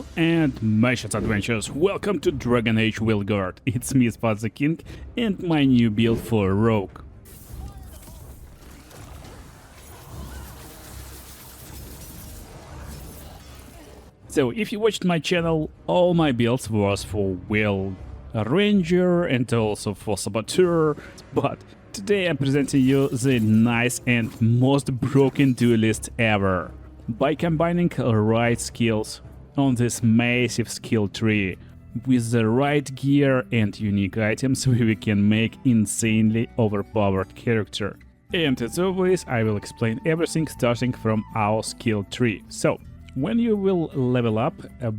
Hello and Mashes Adventures, welcome to Dragon Age Veilguard. It's me, Spaz the King, and my new build for Rogue. So, if you watched my channel, all my builds was for Ranger and also for Saboteur, but today I'm presenting you the nice and most broken duelist ever. By combining right skills on this massive skill tree with the right gear and unique items, we can make insanely overpowered character. And as always, I will explain everything starting from our skill tree. So, when you will level up,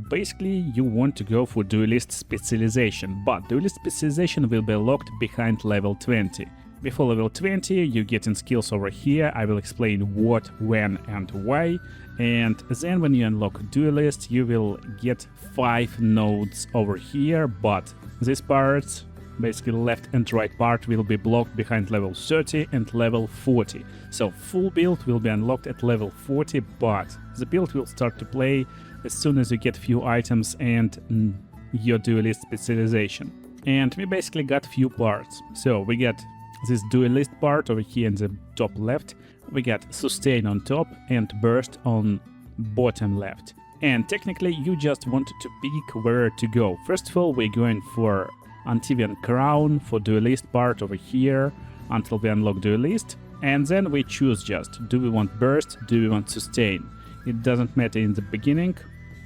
basically you want to go for duelist specialization, but duelist specialization will be locked behind level 20. Before level 20, you get in skills over here. I will explain what, when and why. And then when you unlock Duelist, you will get 5 nodes over here, but this part, basically left and right part, will be blocked behind level 30 and level 40. So full build will be unlocked at level 40, but the build will start to play as soon as you get few items and your Duelist specialization. And we basically got few parts. So we get this Duelist part over here in the top left, we got Sustain on top and Burst on bottom left. And technically you just want to pick where to go. First of all, we're going for Antivian Crown for Duelist part over here until we unlock Duelist. And then we choose just, do we want Burst, do we want Sustain? It doesn't matter in the beginning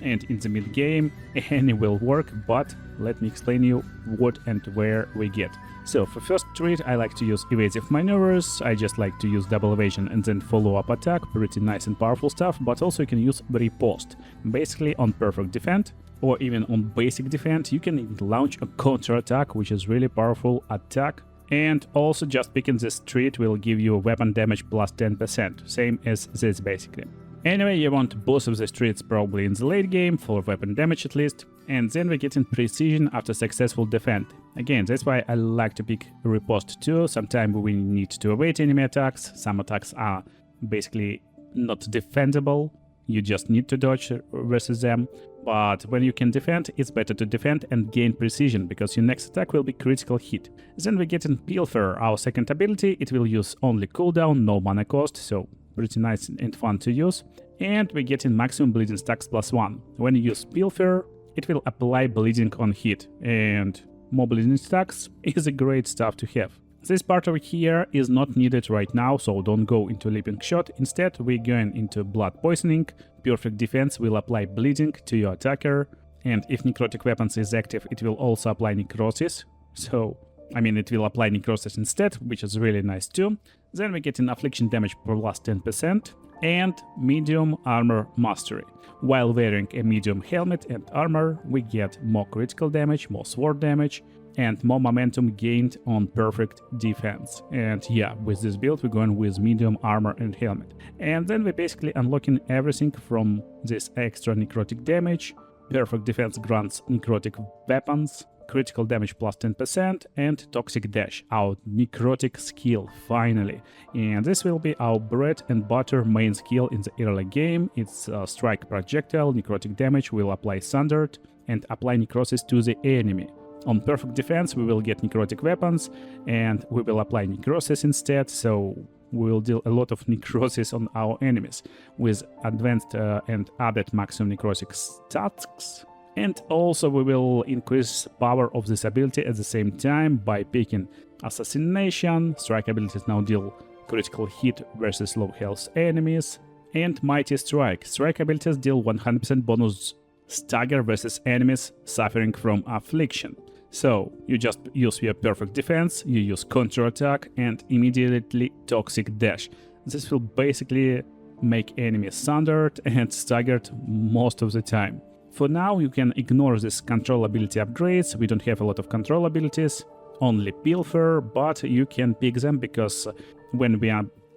and in the mid game, any will work, but let me explain you what and where we get. So for first trait, I like to use evasive maneuvers. I just like to use double evasion and then follow-up attack, pretty nice and powerful stuff, but also you can use riposte. Basically on perfect defense or even on basic defense, you can even launch a counter attack, which is really powerful attack. And also just picking this trait will give you weapon damage plus 10%, same as this basically. Anyway, you want both of these traits probably in the late game, for weapon damage at least, and then we get in precision after successful defense. Again, that's why I like to pick riposte too. Sometimes we need to evade enemy attacks, some attacks are basically not defendable, you just need to dodge versus them. But when you can defend, it's better to defend and gain precision, because your next attack will be critical hit. Then we get in Pilfer, our second ability. It will use only cooldown, no mana cost, so pretty nice and fun to use. And we get in maximum bleeding stacks +1. When you use Pilfer, it will apply bleeding on hit, and more bleeding stacks is a great stuff to have. This part over here is not needed right now, so don't go into Leaping Shot. Instead, we're going into Blood Poisoning. Perfect defense will apply bleeding to your attacker, and if Necrotic Weapons is active, it will also apply Necrosis. So, it will apply Necrosis instead, which is really nice too. Then we get an Affliction damage plus 10% and Medium Armor Mastery. While wearing a medium helmet and armor, we get more critical damage, more sword damage, and more momentum gained on perfect defense. And yeah, with this build we're going with medium armor and helmet. And then we're basically unlocking everything from this extra necrotic damage. Perfect defense grants necrotic weapons, critical damage plus 10%, and Toxic Dash, our necrotic skill, finally. And this will be our bread and butter main skill in the early game. It's Strike Projectile, necrotic damage will apply Sundered, and apply necrosis to the enemy. On perfect defense we will get necrotic weapons, and we will apply necrosis instead, so we will deal a lot of necrosis on our enemies with advanced and added maximum necrotic stats. And also we will increase power of this ability at the same time by picking Assassination. Strike abilities now deal critical hit versus low health enemies. And Mighty Strike. Strike abilities deal 100% bonus stagger versus enemies suffering from affliction. So you just use your perfect defense, you use counter attack and immediately Toxic Dash. This will basically make enemies sundered and staggered most of the time. For now, you can ignore these control ability upgrades. We don't have a lot of control abilities, only Pilfer, but you can pick them because when we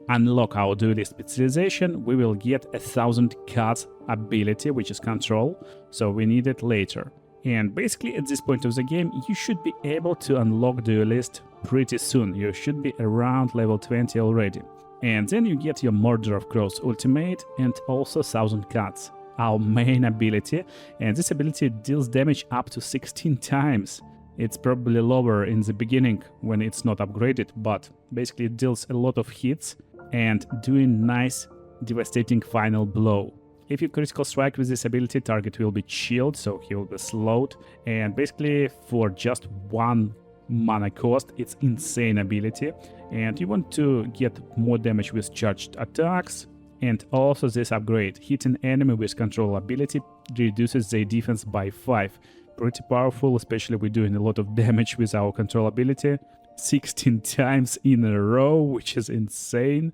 unlock our duelist specialization, we will get 1000 cuts ability, which is control, so we need it later. And basically at this point of the game, you should be able to unlock Duelist pretty soon. You should be around level 20 already. And then you get your Murder of Crows ultimate and also 1000 cuts. our main ability, and this ability deals damage up to 16 times. It's probably lower in the beginning when it's not upgraded, but basically it deals a lot of hits and doing nice devastating final blow. If you critical strike with this ability, target will be chilled, so he will be slowed, and basically for just 1 mana cost, it's insane ability, and you want to get more damage with charged attacks. And also this upgrade, hitting enemy with control ability reduces their defense by 5. Pretty powerful, especially we're doing a lot of damage with our control ability. 16 times in a row, which is insane.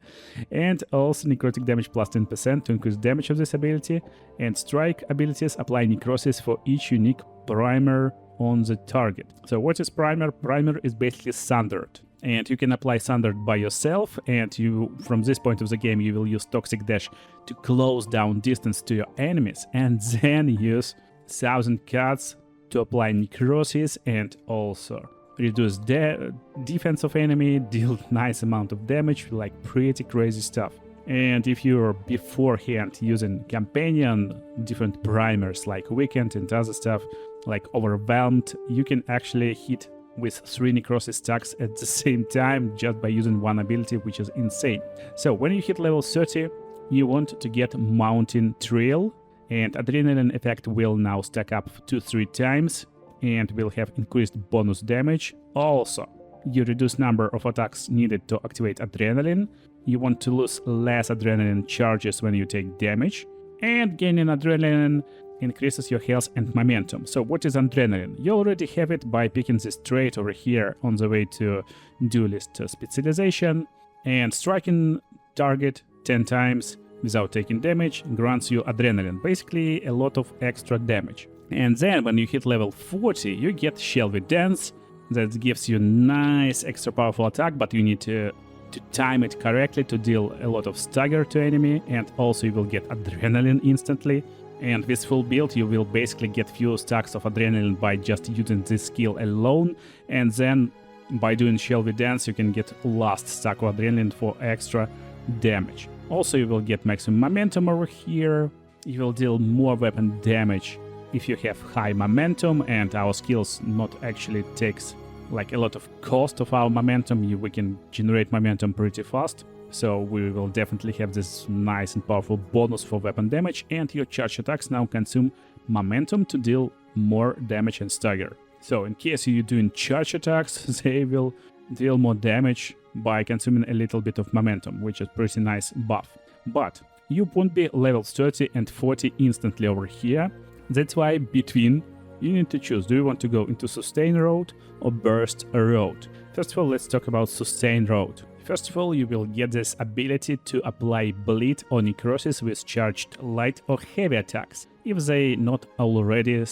And also necrotic damage plus 10% to increase damage of this ability. And strike abilities apply necrosis for each unique primer on the target. So what is primer? Primer is basically sundered. And you can apply sundered by yourself, and you, from this point of the game, you will use toxic dash to close down distance to your enemies, and then use 1000 cuts to apply necrosis and also reduce defense of enemy, deal nice amount of damage, like pretty crazy stuff. And if you're beforehand using companion, different primers like weakened and other stuff, like overwhelmed, you can actually hit with 3 necrosis stacks at the same time just by using one ability, which is insane. So when you hit level 30, you want to get Mountain Trail, and Adrenaline effect will now stack up 2-3 times and will have increased bonus damage. Also, you reduce number of attacks needed to activate Adrenaline. You want to lose less Adrenaline charges when you take damage, and gaining Adrenaline increases your health and momentum. So what is Adrenaline? You already have it by picking this trait over here on the way to Duelist specialization, and striking target 10 times without taking damage grants you Adrenaline, basically a lot of extra damage. And then when you hit level 40, you get Shelby Dance, that gives you nice extra powerful attack, but you need to time it correctly to deal a lot of stagger to enemy, and also you will get Adrenaline instantly. And with full build, you will basically get few stacks of Adrenaline by just using this skill alone, and then by doing Shelby Dance, you can get last stack of Adrenaline for extra damage. Also, you will get maximum momentum over here. You will deal more weapon damage if you have high momentum, and our skills not actually takes like a lot of cost of our momentum. We can generate momentum pretty fast. So we will definitely have this nice and powerful bonus for weapon damage, and your charge attacks now consume momentum to deal more damage and stagger. So in case you're doing charge attacks, they will deal more damage by consuming a little bit of momentum, which is pretty nice buff. But you won't be levels 30 and 40 instantly over here. That's why between you need to choose, do you want to go into sustain road or burst road? First of all, let's talk about sustain road. First of all, you will get this ability to apply bleed or necrosis with charged light or heavy attacks, if they not already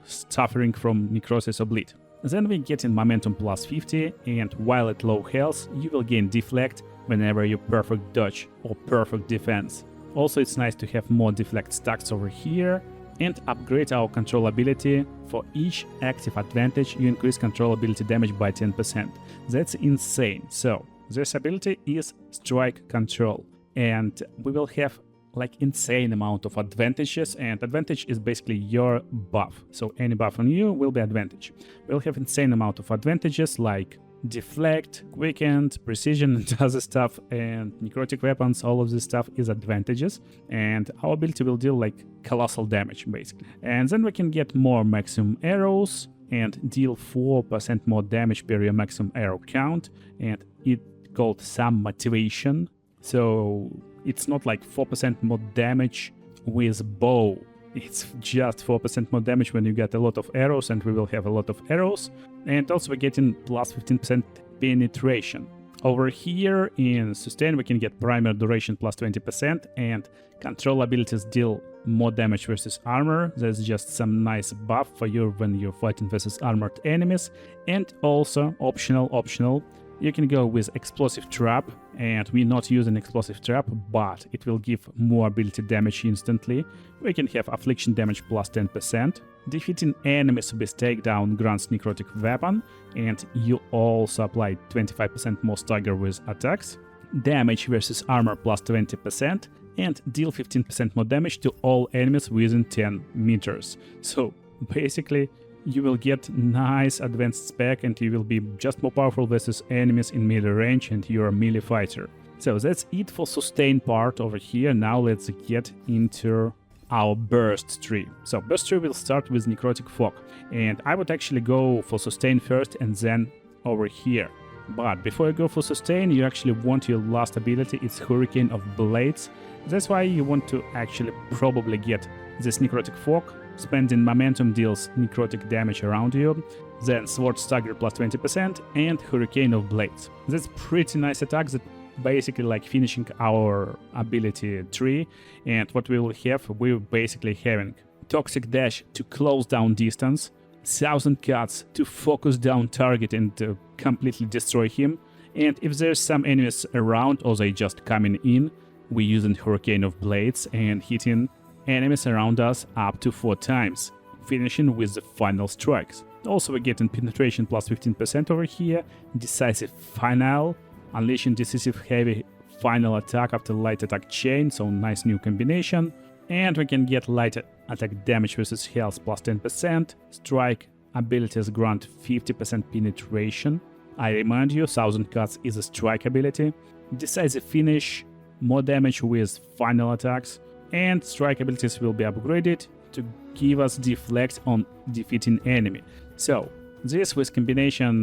suffering from necrosis or bleed. Then we get in momentum plus 50, and while at low health, you will gain deflect whenever you perfect dodge or perfect defense. Also, it's nice to have more deflect stacks over here, and upgrade our control ability. For each active advantage, you increase control ability damage by 10%. That's insane. So this ability is strike control, and we will have like insane amount of advantages, and advantage is basically your buff. So any buff on you will be advantage. We'll have insane amount of advantages like deflect, weakened, precision, and other stuff, and necrotic weapons. All of this stuff is advantages, and our ability will deal like colossal damage basically. And then we can get more maximum arrows and deal 4% more damage per your maximum arrow count, and it called some motivation. So it's not like 4% more damage with bow. It's just 4% more damage when you get a lot of arrows, and we will have a lot of arrows. And also we're getting plus 15% penetration. Over here in sustain, we can get primer duration plus 20%, and control abilities deal more damage versus armor. There's just some nice buff for you when you're fighting versus armored enemies. And also optional, you can go with explosive trap, and we're not using explosive trap, but it will give more ability damage instantly. We can have affliction damage plus 10%. Defeating enemies with takedown grants necrotic weapon, and you also apply 25% more stagger with attacks. Damage versus armor plus 20%. and deal 15% more damage to all enemies within 10 meters. So basically you will get nice advanced spec and you will be just more powerful versus enemies in melee range and you're a melee fighter. So that's it for sustain part over here. Now let's get into our burst tree. So burst tree will start with necrotic fog, and I would actually go for sustain first and then over here. But before you go for sustain, you actually want your last ability. It's Hurricane of Blades. That's why you want to actually probably get this necrotic fog. Spending momentum deals necrotic damage around you, then Sword Stagger plus 20% and Hurricane of Blades. That's pretty nice attacks that basically like finishing our ability tree. And what we will have, we're basically having Toxic Dash to close down distance, 1000 Cuts to focus down target and completely destroy him, and if there's some enemies around or they just coming in, we're using Hurricane of Blades and hitting enemies around us up to 4 times, finishing with the final strikes. Also we're getting penetration plus 15% over here, decisive final, unleashing decisive heavy final attack after light attack chain, so nice new combination. And we can get light attack damage versus health plus 10%, strike abilities grant 50% penetration. I remind you, 1000 Cuts is a strike ability, decisive finish, more damage with final attacks, and strike abilities will be upgraded to give us deflect on defeating enemy. So this with combination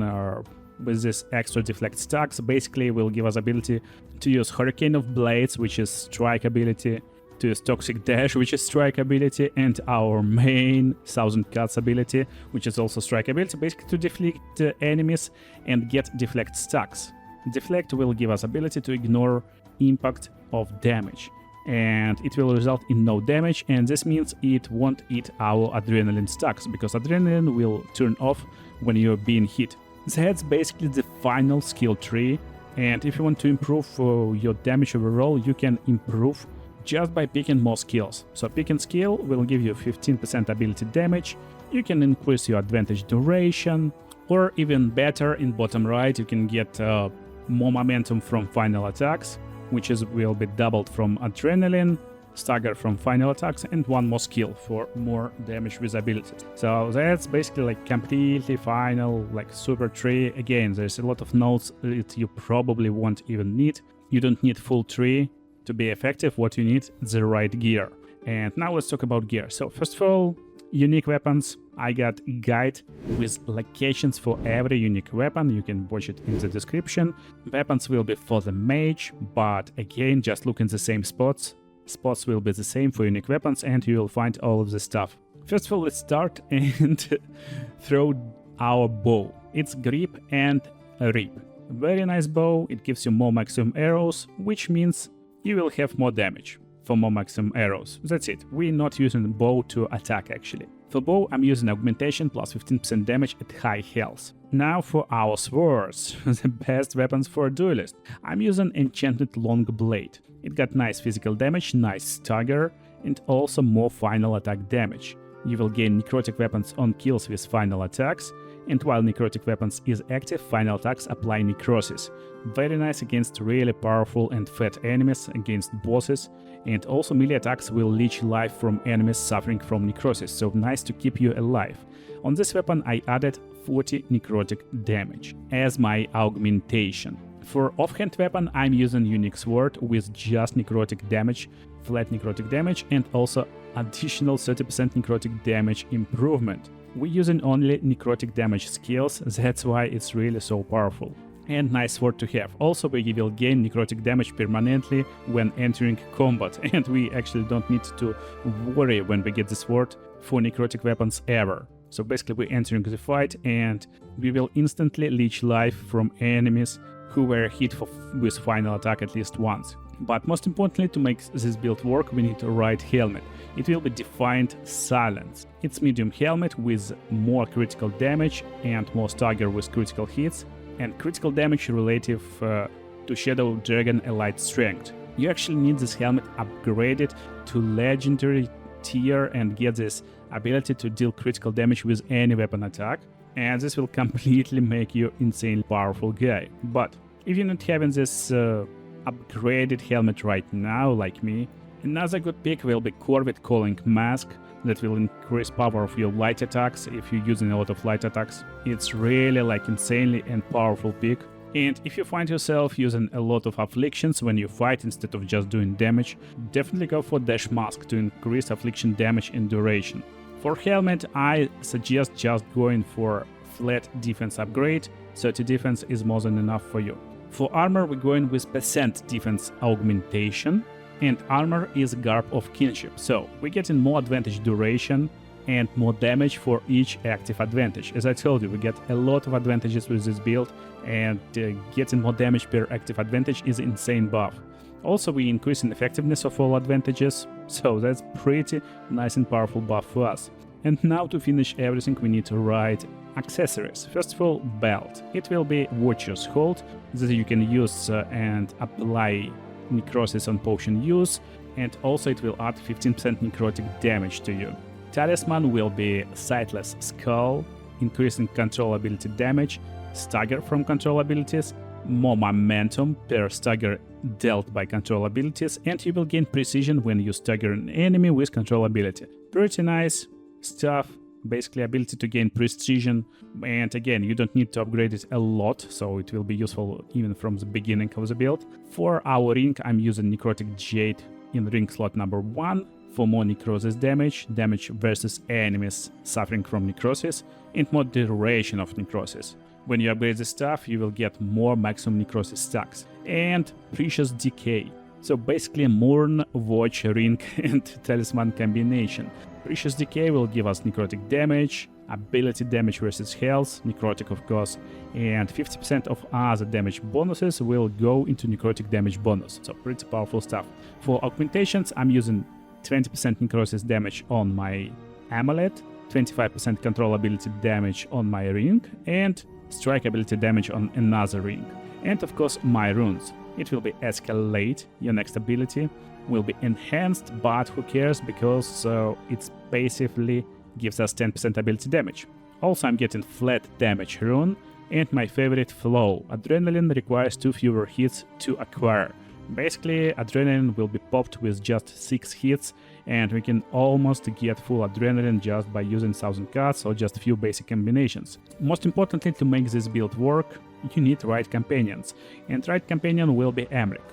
with this extra deflect stacks basically will give us ability to use Hurricane of Blades, which is strike ability, to use Toxic Dash, which is strike ability, and our main 1000 Cuts ability, which is also strike ability, basically to deflect enemies and get deflect stacks. Deflect will give us ability to ignore impact of damage, and it will result in no damage, and this means it won't eat our adrenaline stacks, because adrenaline will turn off when you're being hit. That's basically the final skill tree, and if you want to improve your damage overall, you can improve just by picking more skills. So picking skill will give you 15% ability damage, you can increase your advantage duration, or even better, in bottom right you can get more momentum from final attacks, which will be doubled from adrenaline, stagger from final attacks, and one more skill for more damage with abilities. So that's basically like completely final, like super tree. Again, there's a lot of nodes that you probably won't even need. You don't need full tree to be effective. What you need is the right gear. And now let's talk about gear. So first of all, unique weapons. I got a guide with locations for every unique weapon. You can watch it in the description. Weapons will be for the mage, but again, just look in the same spots. Spots will be the same for unique weapons, and you will find all of the stuff. First of all, let's start and throw our bow. It's grip and rip. Very nice bow. It gives you more maximum arrows, which means you will have more damage for more maximum arrows. That's it. We're not using the bow to attack actually. For bow, I'm using augmentation plus 15% damage at high health. Now for our swords, the best weapons for a duelist. I'm using enchanted long blade. It got nice physical damage, nice stagger, and also more final attack damage. You will gain necrotic weapons on kills with final attacks, and while necrotic weapons is active, final attacks apply necrosis. Very nice against really powerful and fat enemies, against bosses, and also melee attacks will leech life from enemies suffering from necrosis, so nice to keep you alive. On this weapon I added 40 necrotic damage as my augmentation. For offhand weapon I'm using unique sword with just necrotic damage, flat necrotic damage, and also additional 30% necrotic damage improvement. We're using only necrotic damage skills, that's why it's really so powerful. And nice sword to have. Also we will gain necrotic damage permanently when entering combat, and we actually don't need to worry when we get the sword for necrotic weapons ever. So basically we're entering the fight and we will instantly leech life from enemies who were hit with final attack at least once. But most importantly, to make this build work, we need a right helmet. It will be Defiant Silence. It's medium helmet with more critical damage and more stagger with critical hits, and critical damage relative to Shadow Dragon Elite Strength. You actually need this helmet upgraded to legendary tier and get this ability to deal critical damage with any weapon attack, and this will completely make you insanely powerful guy. But if you're not having this upgraded helmet right now, like me, Another good pick will be Corvid Calling Mask, that will increase power of your light attacks if you're using a lot of light attacks. It's really like insanely and powerful pick. And if you find yourself using a lot of afflictions when you fight instead of just doing damage, definitely go for Dash Mask to increase affliction damage and duration. For helmet, I suggest just going for flat defense upgrade, 30 defense is more than enough for you. For armor, we're going with percent defense augmentation, and armor is Garb of Kinship, so we're getting more advantage duration and more damage for each active advantage. As I told you, we get a lot of advantages with this build, and getting more damage per active advantage is an insane buff. Also, we increase in effectiveness of all advantages, so that's pretty nice and powerful buff for us. And now to finish everything, we need to write accessories. First of all, belt. It will be Watcher's Hold that you can use and apply necrosis on potion use, and also it will add 15% necrotic damage to you. Talisman will be Sightless Skull, increasing control ability damage, stagger from control abilities, more momentum per stagger dealt by control abilities, and you will gain precision when you stagger an enemy with control ability. Pretty nice stuff, basically ability to gain precision, and again, you don't need to upgrade it a lot, so it will be useful even from the beginning of the build. For our ring, I'm using Necrotic Jade in ring slot number 1 for more necrosis damage versus enemies suffering from necrosis, and more duration of necrosis. When you upgrade the stuff, you will get more maximum necrosis stacks. And Precious Decay. So basically a Mourn, Watch, Ring and Talisman combination. Precious Decay will give us necrotic damage, ability damage versus health, necrotic of course, and 50% of other damage bonuses will go into necrotic damage bonus. So pretty powerful stuff. For augmentations, I'm using 20% necrosis damage on my amulet, 25% control ability damage on my ring, and strike ability damage on another ring. And of course my runes. It will be Escalate, your next ability will be enhanced, but who cares, because it basically gives us 10% ability damage. Also I'm getting flat damage rune, and my favorite Flow. Adrenaline requires 2 fewer hits to acquire. Basically, adrenaline will be popped with just 6 hits, and we can almost get full adrenaline just by using 1000 cards or just few basic combinations. Most importantly, to make this build work, you need right companions, and right companion will be Emmerich.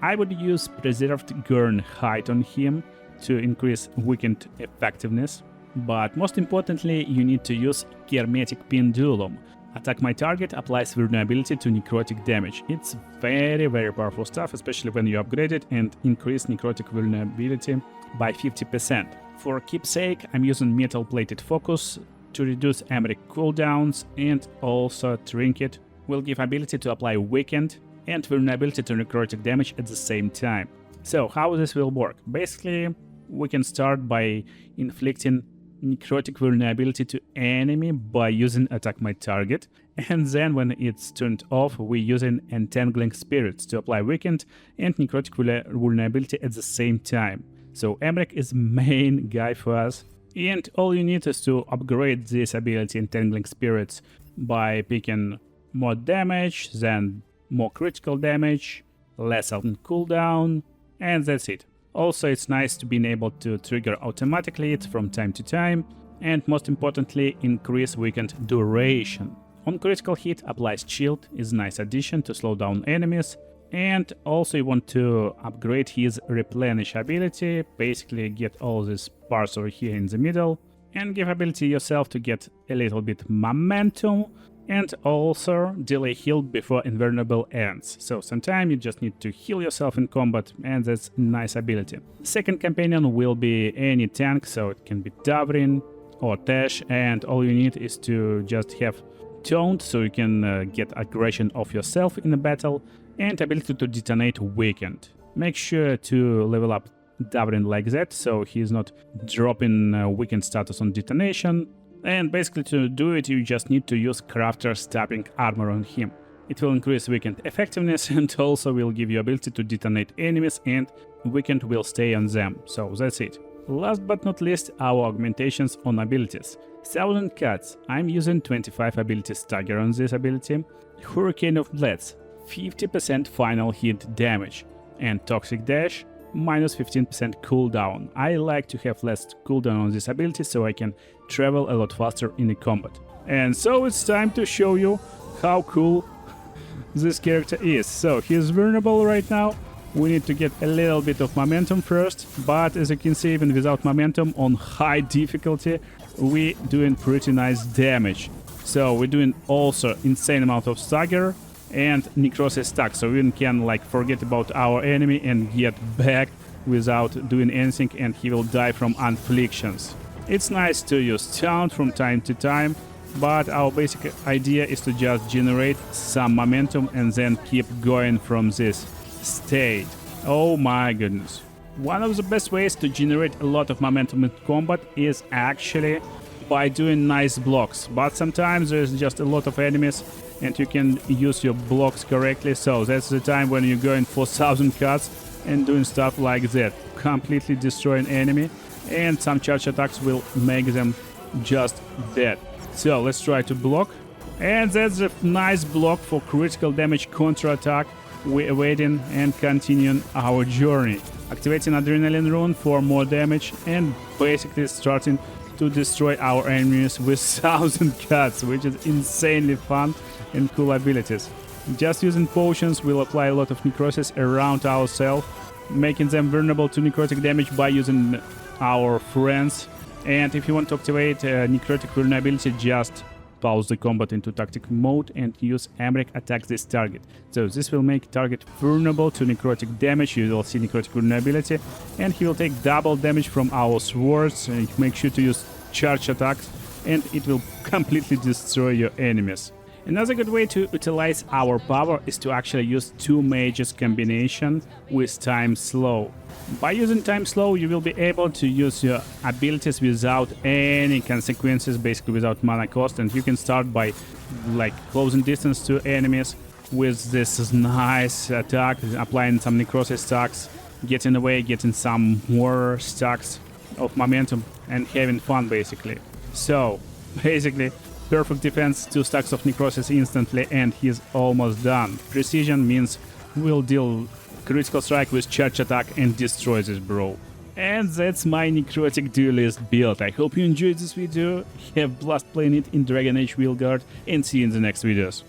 I would use Preserved Gurn Height on him to increase weakened effectiveness, but most importantly, you need to use Hermetic Pendulum. Attack my target applies vulnerability to necrotic damage. It's very powerful stuff, especially when you upgrade it and increase necrotic vulnerability by 50%. For keepsake, I'm using Metal Plated Focus to reduce Emmerich cooldowns, and also Trinket will give ability to apply weakened and vulnerability to necrotic damage at the same time. So how this will work? Basically, we can start by inflicting necrotic vulnerability to enemy by using Attack My Target, and then when it's turned off, we're using Entangling Spirits to apply weakened and necrotic vulnerability at the same time. So Emmerich is main guy for us, and all you need is to upgrade this ability Entangling Spirits by picking more damage, then more critical damage, less on cooldown, and that's it. Also, it's nice to be able to trigger automatically it from time to time, and most importantly, increase weakened duration. On critical hit, applies Shield is a nice addition to slow down enemies, and also you want to upgrade his Replenish ability, basically get all these parts over here in the middle, and give ability yourself to get a little bit momentum, and also delay heal before invulnerable ends. So sometimes you just need to heal yourself in combat, and that's a nice ability. Second companion will be any tank, so it can be Davrin or Tesh, and all you need is to just have Toned, so you can get aggression of yourself in a battle, and ability to detonate weakened. Make sure to level up Davrin like that, so he's not dropping weakened status on detonation. And basically to do it, you just need to use Crafter Stabbing Armor on him. It will increase weakened effectiveness and also will give you ability to detonate enemies, and weakened will stay on them. So that's it. Last but not least, our augmentations on abilities. 1000 Cuts. I'm using 25 ability stagger on this ability. Hurricane of Blades, 50% final hit damage. And Toxic Dash, minus 15% cooldown. I like to have less cooldown on this ability so I can travel a lot faster in the combat. And so it's time to show you how cool this character is. So he's vulnerable right now. We need to get a little bit of momentum first, but as you can see, even without momentum on high difficulty, we're doing pretty nice damage. So we're doing also insane amount of stagger and necrosis stack, so we can like forget about our enemy and get back without doing anything, and he will die from afflictions. It's nice to use taunt from time to time, but our basic idea is to just generate some momentum and then keep going from this state. Oh my goodness. One of the best ways to generate a lot of momentum in combat is actually by doing nice blocks, but sometimes there's just a lot of enemies and you can use your blocks correctly, so that's the time when you're going for 1000 cuts and doing stuff like that, completely destroying enemy, and some charge attacks will make them just dead. So let's try to block, and that's a nice block for critical damage counter-attack. We're waiting and continuing our journey, activating Adrenaline Rune for more damage and basically starting to destroy our enemies with 1000 cuts, which is insanely fun and cool abilities. Just using potions will apply a lot of necrosis around ourselves, making them vulnerable to necrotic damage by using our friends. And if you want to activate necrotic vulnerability, just pause the combat into tactic mode and use Emmerich attack this target. So this will make target vulnerable to necrotic damage. You will see necrotic vulnerability, and he will take double damage from our swords. And make sure to use charge attacks, and it will completely destroy your enemies. Another good way to utilize our power is to actually use two mages combination with time slow. By using time slow, you will be able to use your abilities without any consequences, basically without mana cost, and you can start by like closing distance to enemies with this nice attack, applying some necrosis stacks, getting away, getting some more stacks of momentum and having fun basically. So basically perfect defense, 2 stacks of necrosis instantly, and he's almost done. Precision means we'll deal critical strike with charge attack and destroy this bro. And that's my Necrotic Duelist build. I hope you enjoyed this video. Have blast playing it in Dragon Age Veilguard, and see you in the next videos.